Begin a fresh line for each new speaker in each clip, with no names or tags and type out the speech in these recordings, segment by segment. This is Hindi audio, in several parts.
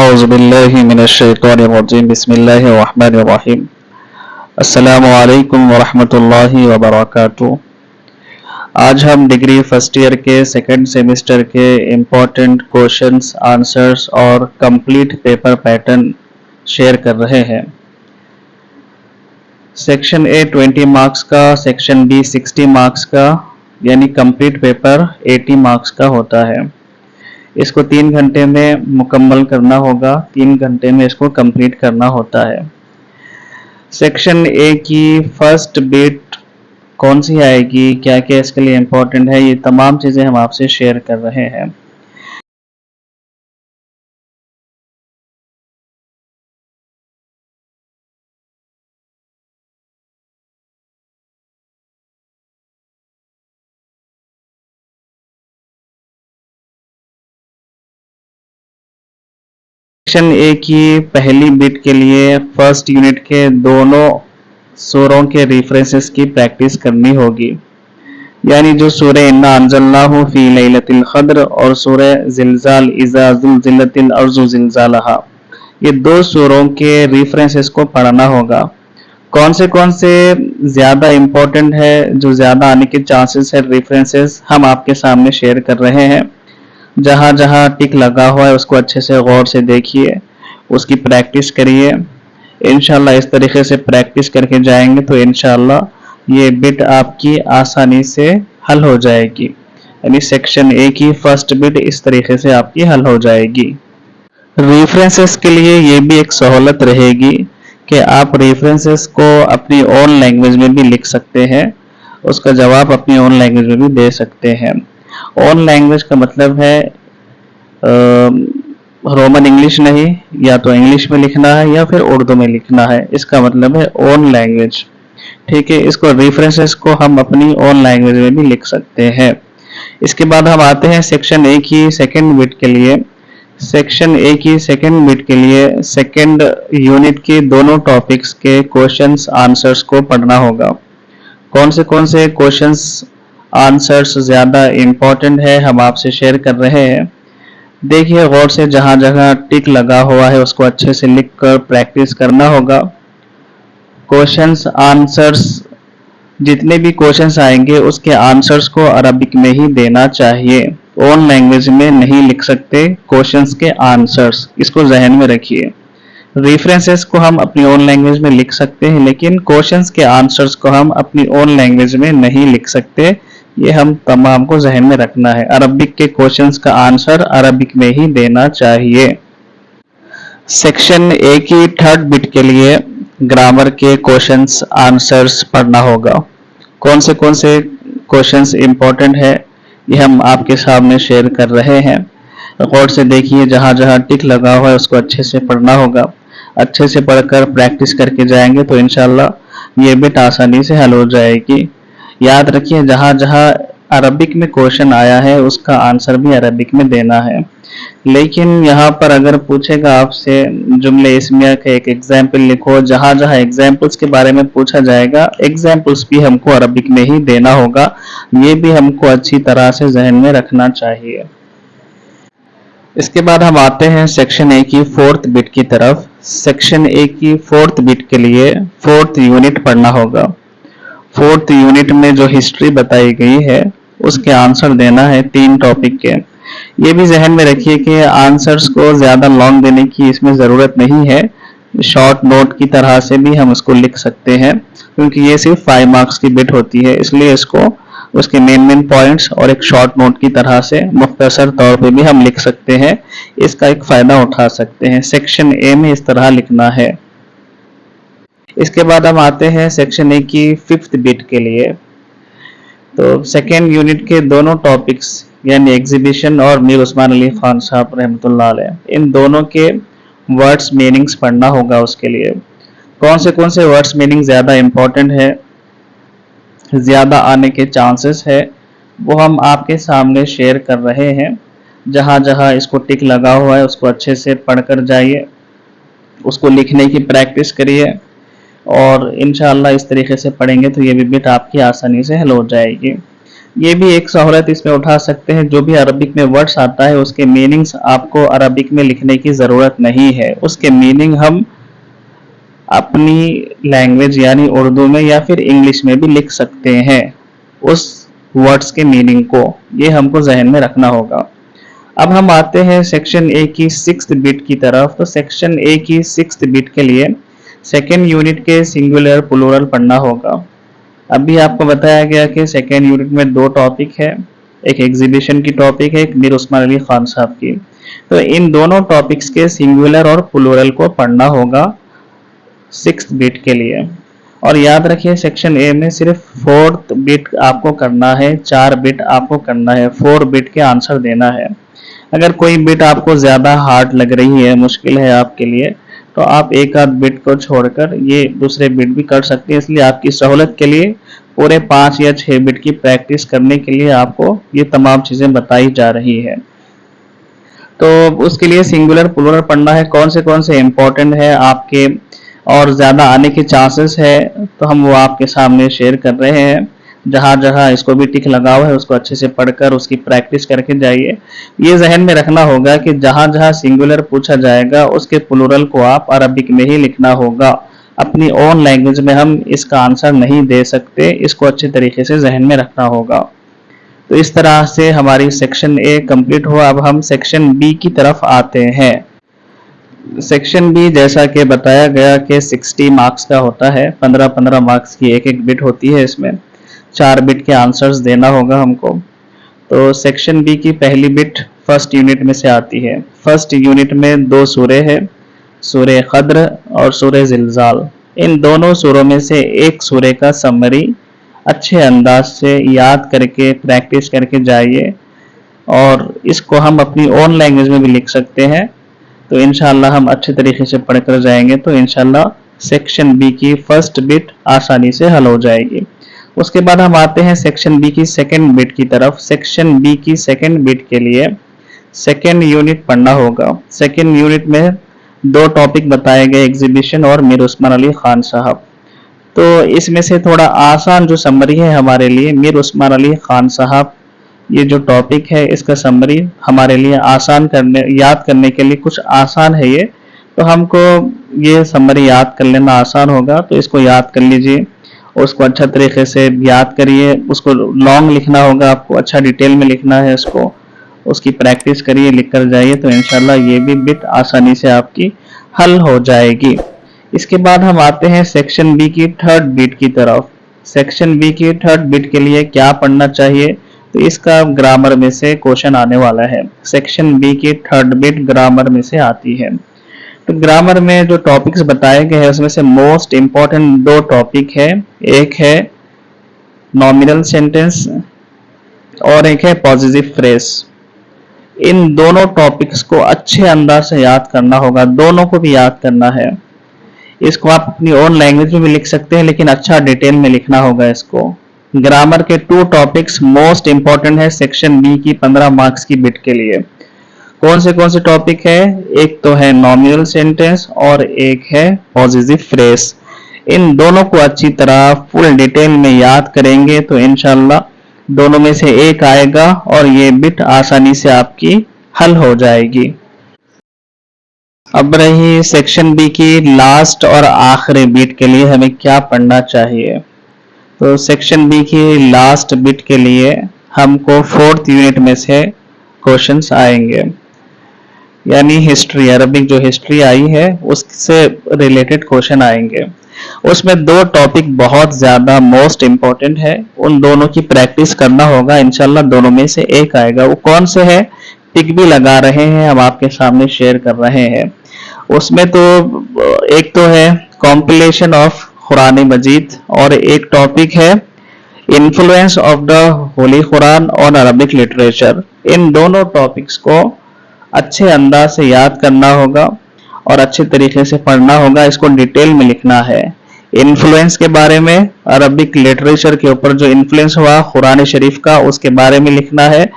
औज़ुबिल्लाहि मिनश्शैतानिर्रजीम बिस्मिल्लाहिर्रहमानिर्रहीम। अस्सलामु अलैकुम वरहमतुल्लाहि वबरकातुहू। आज हम डिग्री फर्स्ट ईयर के सेकंड सेमेस्टर के इम्पोर्टेंट क्वेश्चंस, आंसर्स और कंप्लीट पेपर पैटर्न शेयर कर रहे हैं। सेक्शन ए 20 मार्क्स का, सेक्शन बी 60 मार्क्स का, यानी कंप्लीट पेपर 80 मार्क्स का होता है। इसको 3 घंटे में मुकम्मल करना होगा, 3 घंटे में इसको कंप्लीट करना होता है। सेक्शन ए की फर्स्ट बिट कौन सी आएगी, क्या क्या इसके लिए इम्पोर्टेंट है, ये तमाम चीज़ें हम आपसे शेयर कर रहे हैं। सेक्शन ए की पहली बिट के लिए फर्स्ट यूनिट के दोनों सूरों के रेफरेंसेस की प्रैक्टिस करनी होगी, यानी जो सूरह इन्ना अंज़लनाहु फी लैलतिल क़द्र और सूरह ज़िलज़ाल इज़ा ज़ुलज़िलतिल अर्ज़ु ज़िलज़ालहा, ये दो सूरों के रेफरेंसेस को पढ़ना होगा। कौन से ज़्यादा इम्पोर्टेंट है, जो ज़्यादा आने के चांसेस है, रेफरेंसेस हम आपके सामने शेयर कर रहे हैं। जहाँ जहाँ टिक लगा हुआ है उसको अच्छे से गौर से देखिए, उसकी प्रैक्टिस करिए। इंशाल्लाह इस तरीके से प्रैक्टिस करके जाएंगे तो इंशाल्लाह ये बिट आपकी आसानी से हल हो जाएगी, यानी सेक्शन ए की फर्स्ट बिट इस तरीके से आपकी हल हो जाएगी। रेफरेंसेस के लिए ये भी एक सहूलत रहेगी कि आप रेफरेंसेस को अपनी ओन लैंग्वेज में भी लिख सकते हैं, उसका जवाब अपनी ओन लैंग्वेज में भी दे सकते हैं। ओन लैंग्वेज का मतलब है रोमन इंग्लिश नहीं, या तो इंग्लिश में लिखना है या फिर उर्दू में लिखना है, इसका मतलब है ओन लैंग्वेज। ठीक है, इसको रेफरेंसेस को हम अपनी ओन लैंग्वेज में भी लिख सकते हैं। इसके बाद हम आते हैं सेक्शन ए की सेकंड बिट के लिए। सेक्शन ए की सेकंड बिट के लिए सेकंड यूनिट के दोनों टॉपिक्स के क्वेश्चंस आंसर्स को पढ़ना होगा। कौन से क्वेश्चंस आंसर्स ज़्यादा इम्पोर्टेंट है हम आपसे शेयर कर रहे हैं। देखिए गौर से, जहाँ जहाँ टिक लगा हुआ है उसको अच्छे से लिख कर प्रैक्टिस करना होगा। क्वेश्चंस आंसर्स, जितने भी क्वेश्चंस आएंगे उसके आंसर्स को अरबिक में ही देना चाहिए, ओन लैंग्वेज में नहीं लिख सकते क्वेश्चंस के आंसर्स, इसको जहन में रखिए। रेफरेंसेस को हम अपनी ओन लैंग्वेज में लिख सकते हैं, लेकिन क्वेश्चंस के आंसर्स को हम अपनी ओन लैंग्वेज में नहीं लिख सकते, ये हम तमाम को जहन में रखना है। अरबिक के क्वेश्चंस का आंसर अरबिक में ही देना चाहिए। सेक्शन ए की थर्ड बिट के लिए ग्रामर के क्वेश्चंस आंसर्स पढ़ना होगा। कौन से क्वेश्चंस इंपॉर्टेंट है ये हम आपके सामने शेयर कर रहे हैं। गौर से देखिए, जहाँ जहाँ टिक लगा हुआ है उसको अच्छे से पढ़ना होगा। अच्छे से पढ़कर प्रैक्टिस करके जाएंगे तो इंशाल्लाह ये बिट आसानी से हल हो जाएगी। याद रखिए, जहाँ जहाँ अरबिक में क्वेश्चन आया है उसका आंसर भी अरबिक में देना है। लेकिन यहाँ पर अगर पूछेगा आपसे जुमले इस्मिया का एक एग्जाम्पल लिखो, जहाँ जहाँ एग्जाम्पल्स के बारे में पूछा जाएगा एग्जाम्पल्स भी हमको अरबिक में ही देना होगा। ये भी हमको अच्छी तरह से जहन में रखना चाहिए। इसके बाद हम आते हैं सेक्शन ए की फोर्थ बिट की तरफ। सेक्शन ए की फोर्थ बिट के लिए फोर्थ यूनिट पढ़ना होगा। फोर्थ यूनिट में जो हिस्ट्री बताई गई है उसके आंसर देना है 3 टॉपिक के। ये भी जहन में रखिए कि आंसर्स को ज्यादा लॉन्ग देने की इसमें जरूरत नहीं है, शॉर्ट नोट की तरह से भी हम इसको लिख सकते हैं, क्योंकि ये सिर्फ 5 मार्क्स की बिट होती है, इसलिए इसको उसके मेन पॉइंट्स और एक शॉर्ट नोट की तरह से मुख्तसर तौर पे भी हम लिख सकते हैं, इसका एक फायदा उठा सकते हैं। सेक्शन ए में इस तरह लिखना है। इसके बाद हम आते हैं सेक्शन ए की फिफ्थ बिट के लिए। तो सेकेंड यूनिट के दोनों टॉपिक्स यानी एग्जीबिशन और मीर उस्मान अली खान साहब रहमतुल्लाह अलैह, इन दोनों के वर्ड्स मीनिंग्स पढ़ना होगा। उसके लिए कौन से वर्ड्स मीनिंग ज़्यादा इम्पोर्टेंट है, ज़्यादा आने के चांसेस है, वो हम आपके सामने शेयर कर रहे हैं। जहाँ जहाँ इसको टिक लगा हुआ है उसको अच्छे से पढ़कर जाइए, उसको लिखने की प्रैक्टिस करिए और इंशाअल्लाह इस तरीके से पढ़ेंगे तो ये भी बिट आपकी आसानी से हल हो जाएगी। ये भी एक सहूलत इसमें उठा सकते हैं, जो भी अरबिक में वर्ड्स आता है उसके मीनिंग्स आपको अरबिक में लिखने की ज़रूरत नहीं है, उसके मीनिंग हम अपनी लैंग्वेज यानी उर्दू में या फिर इंग्लिश में भी लिख सकते हैं उस वर्ड्स के मीनिंग को, ये हमको जहन में रखना होगा। अब हम आते हैं सेक्शन ए की 6th बिट की तरफ। तो सेक्शन ए की 6th बिट के लिए सेकेंड यूनिट के सिंगुलर प्लूरल पढ़ना होगा। अभी आपको बताया गया कि सेकेंड यूनिट में 2 टॉपिक है, एक एग्जीबिशन की टॉपिक है, एक मीर उस्मान अली खान साहब की। तो इन दोनों टॉपिक्स के सिंगुलर और प्लूरल को पढ़ना होगा 6th बिट के लिए। और याद रखिए सेक्शन ए में सिर्फ 4th बिट आपको करना है, 4 बिट आपको करना है, 4 बिट के आंसर देना है। अगर कोई बिट आपको ज्यादा हार्ड लग रही है, मुश्किल है आपके लिए, तो आप एक आध बिट को छोड़कर ये दूसरे बिट भी कर सकते हैं। इसलिए आपकी सहूलत के लिए पूरे 5 या 6 बिट की प्रैक्टिस करने के लिए आपको ये तमाम चीजें बताई जा रही है। तो उसके लिए सिंगुलर प्लूरल पढ़ना है, कौन से इंपॉर्टेंट है आपके और ज्यादा आने के चांसेस है, तो हम वो आपके सामने शेयर कर रहे हैं। जहां जहां इसको भी टिक लगा हुआ है उसको अच्छे से पढ़कर उसकी प्रैक्टिस करके जाइए। ये जहन में रखना होगा कि जहां जहां सिंगुलर पूछा जाएगा उसके प्लूरल को आप अरबिक में ही लिखना होगा, अपनी ओन लैंग्वेज में हम इसका आंसर नहीं दे सकते, इसको अच्छे तरीके से जहन में रखना होगा। तो इस तरह से हमारी सेक्शन ए कंप्लीट हुआ। अब हम सेक्शन बी की तरफ आते हैं। सेक्शन बी जैसा कि बताया गया कि 60 मार्क्स का होता है, 15-15 मार्क्स की एक एक बिट होती है, इसमें 4 बिट के आंसर्स देना होगा हमको। तो सेक्शन बी की पहली बिट फर्स्ट यूनिट में से आती है। फर्स्ट यूनिट में 2 सूरे हैं, सूरे क़द्र और सूरे ज़िलज़ाल। इन दोनों सूरों में से एक सूरे का समरी अच्छे अंदाज से याद करके प्रैक्टिस करके जाइए, और इसको हम अपनी ओन लैंग्वेज में भी लिख सकते हैं। तो इंशाल्लाह हम अच्छे तरीके से पढ़कर जाएंगे तो इंशाल्लाह सेक्शन बी की फर्स्ट बिट आसानी से हल हो जाएगी। उसके बाद हम आते हैं सेक्शन बी की सेकंड बिट की तरफ। सेक्शन बी की सेकंड बिट के लिए सेकंड यूनिट पढ़ना होगा। सेकंड यूनिट में 2 टॉपिक बताए गए, एग्जीबिशन और मीर उस्मान अली खान साहब। तो इसमें से थोड़ा आसान जो समरी है हमारे लिए, मीर उस्मान अली खान साहब, ये जो टॉपिक है इसका समरी हमारे लिए आसान करने याद करने के लिए कुछ आसान है ये, तो हमको ये समरी याद कर लेना आसान होगा। तो इसको याद कर लीजिए, उसको अच्छा तरीके से याद करिए। उसको लॉन्ग लिखना होगा आपको, अच्छा डिटेल में लिखना है इसको, उसकी प्रैक्टिस करिए, लिख कर जाइए तो इंशाल्लाह ये भी बिट आसानी से आपकी हल हो जाएगी। इसके बाद हम आते हैं सेक्शन बी की थर्ड बिट की तरफ। सेक्शन बी की थर्ड बिट के लिए क्या पढ़ना चाहिए, तो इसका ग्रामर में से क्वेश्चन आने वाला है। सेक्शन बी की थर्ड बिट ग्रामर में से आती है। तो ग्रामर में जो टॉपिक्स बताए गए हैं उसमें से मोस्ट इंपॉर्टेंट 2 टॉपिक है, एक है नॉमिनल सेंटेंस और एक है पॉजिटिव फ्रेज। इन दोनों टॉपिक्स को अच्छे अंदाज से याद करना होगा, दोनों को भी याद करना है। इसको आप अपनी ओन लैंग्वेज में भी लिख सकते हैं, लेकिन अच्छा डिटेल में लिखना होगा इसको। ग्रामर के 2 टॉपिक्स मोस्ट इंपॉर्टेंट है सेक्शन बी की 15 मार्क्स की बिट के लिए। कौन से टॉपिक है, एक तो है नॉमिनल सेंटेंस और एक है पॉजिटिव फ्रेज। इन दोनों को अच्छी तरह फुल डिटेल में याद करेंगे तो इंशाल्लाह दोनों में से एक आएगा और ये बिट आसानी से आपकी हल हो जाएगी। अब रही सेक्शन बी की लास्ट और आखिरी बिट के लिए हमें क्या पढ़ना चाहिए। तो सेक्शन बी की लास्ट बिट के लिए हमको 4th यूनिट में से क्वेश्चंस आएंगे, यानी हिस्ट्री, अरबिक जो हिस्ट्री आई है उससे रिलेटेड क्वेश्चन आएंगे। उसमें 2 टॉपिक बहुत ज्यादा मोस्ट इंपॉर्टेंट है, उन दोनों की प्रैक्टिस करना होगा, इंशाल्लाह दोनों में से एक आएगा। वो कौन से है, टिक भी लगा रहे हैं, हम आपके सामने शेयर कर रहे हैं। उसमें तो एक तो है कॉम्पिलेशन ऑफ कुरान मजीद और एक टॉपिक है influence of the holy Quran on Arabic literature. इन दोनों टॉपिक्स को अच्छे अंदाज से याद करना होगा और अच्छे तरीके से पढ़ना होगा, इसको डिटेल में लिखना है। इन्फ्लुएंस के बारे में, अरबिक लिटरेचर के ऊपर जो इन्फ्लुएंस हुआ कुरान शरीफ का उसके बारे में लिखना है,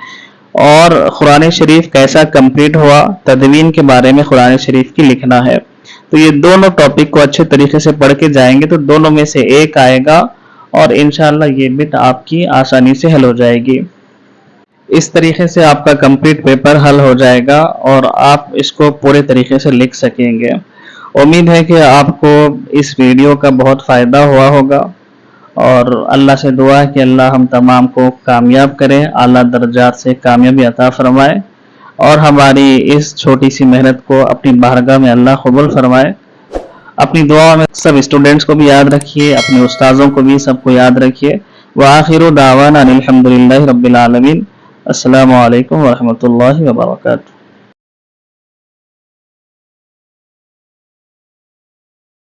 और कुरान शरीफ कैसा कंप्लीट हुआ, तदवीन के बारे में कुरान शरीफ की लिखना है। तो ये दोनों टॉपिक को अच्छे तरीके से पढ़ के जाएंगे तो दोनों में से एक आएगा और इंशाल्लाह ये बिट आपकी आसानी से हल हो जाएगी। इस तरीके से आपका कंप्लीट पेपर हल हो जाएगा और आप इसको पूरे तरीके से लिख सकेंगे। उम्मीद है कि आपको इस वीडियो का बहुत फ़ायदा हुआ होगा और अल्लाह से दुआ है कि अल्लाह हम तमाम को कामयाब करें, आला दर्जात से कामयाबी अता फरमाए और हमारी इस छोटी सी मेहनत को अपनी बारगाह में अल्लाह कबूल फरमाए। अपनी दुआ में सब स्टूडेंट्स को भी याद रखिए, अपने उस्ताज़ों को भी सबको याद रखिए। व आखिरु दावाना अनिल हम्दुलिल्लाहि रब्बिल आलमीन। अस्सलामु अलैकुम व रहमतुल्लाहि व बरकातुहू।